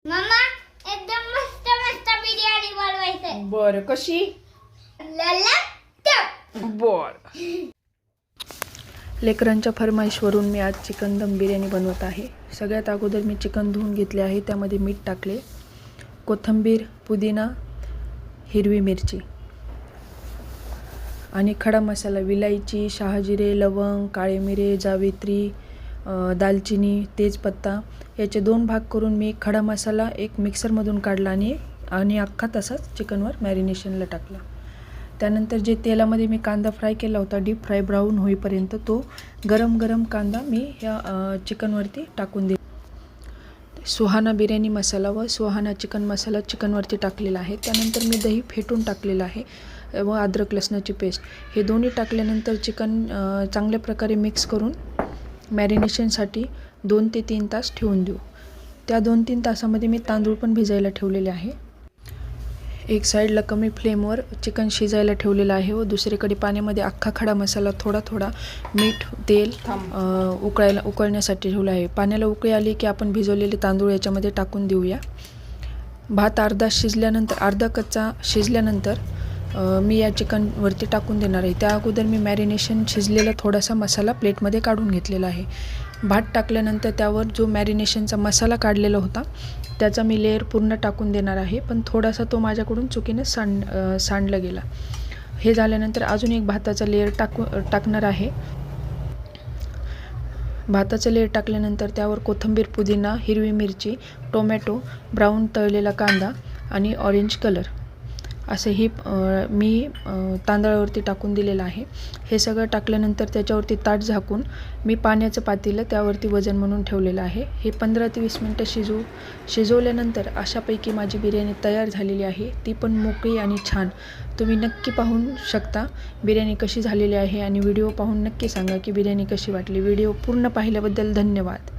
Mamma एकदम मस्त मस्त बिर्याणी बनवायचंय. बरं, कशी? बर. लेकरांच्या फरमाईशवरून मी आज चिकन दम बिर्याणी बनवत आहे. सगळ्यात अगोदर मी चिकन धुवून घेतले आहे. त्यामध्ये मीठ टाकले, कोथिंबीर, पुदिना, हिरवी मिरची आणि खडा मसाला, विलायची, शहाजिरे, लवंग, काळे मिरे, जावित्री, दालचिनी, तेजपत्ता याचे 2 भाग करून मी खडा मसाला एक मिक्सरमधून काढला आणि अख्खा तसाच चिकनवर मॅरिनेशनला टाकला. त्यानंतर जे तेलामध्ये मी कांदा फ्राय केला होता, डीप फ्राय ब्राऊन होईपर्यंत, तो गरम कांदा मी ह्या चिकनवरती टाकून दिला. सुहाना बिर्याणी मसाला व सुहाना चिकन मसाला चिकनवरती टाकलेला आहे. त्यानंतर मी दही फेटून टाकलेलं आहे व अद्रक लसणाची पेस्ट, हे दोन्ही टाकल्यानंतर चिकन चांगल्या प्रकारे मिक्स करून मॅरिनेशनसाठी 2 ते 3 तास ठेवून देऊ. त्या 2-3 तासामध्ये मी तांदूळ पण भिजायला ठेवलेले आहे. एक साईडला कमी फ्लेमवर चिकन शिजायला ठेवलेलं आहे व दुसरीकडे पाण्यामध्ये अख्खा खडा मसाला, थोडा मीठ, तेल उकळण्यासाठी ठेवलं आहे. पाण्याला उकळी आली की आपण भिजवलेले तांदूळ याच्यामध्ये टाकून देऊया. भात अर्धा कच्चा शिजल्यानंतर मी या चिकनवरती टाकून देणार आहे. त्या अगोदर मी मॅरिनेशन शिजलेला थोडासा मसाला प्लेटमध्ये काढून घेतलेला आहे. भात टाकल्यानंतर त्यावर जो मॅरिनेशनचा मसाला काढलेला होता त्याचा मी लेअर पूर्ण टाकून देणार आहे, पण थोडासा तो माझ्याकडून चुकीने सांडला गेला. हे झाल्यानंतर अजून एक भाताचा लेअर टाकणार आहे. भाताचं लेअर टाकल्यानंतर त्यावर कोथिंबीर, पुदिना, हिरवी मिरची, टोमॅटो, ब्राऊन तळलेला कांदा आणि ऑरेंज कलर असं मी तांदळावरती टाकून दिलेलं आहे. हे सगळं टाकल्यानंतर त्याच्यावरती ताट झाकून मी पाण्याचं पातेलं त्यावरती वजन म्हणून ठेवलेलं आहे. हे 15 ते 20 मिनटं शिजवल्यानंतर अशापैकी माझी बिर्याणी तयार झालेली आहे. ती पण मोकळी आणि छान. तुम्ही नक्की पाहू शकता बिर्याणी कशी झालेली आहे आणि व्हिडिओ पाहून नक्की सांगा की बिर्याणी कशी वाटली. व्हिडिओ पूर्ण पाहिल्याबद्दल धन्यवाद.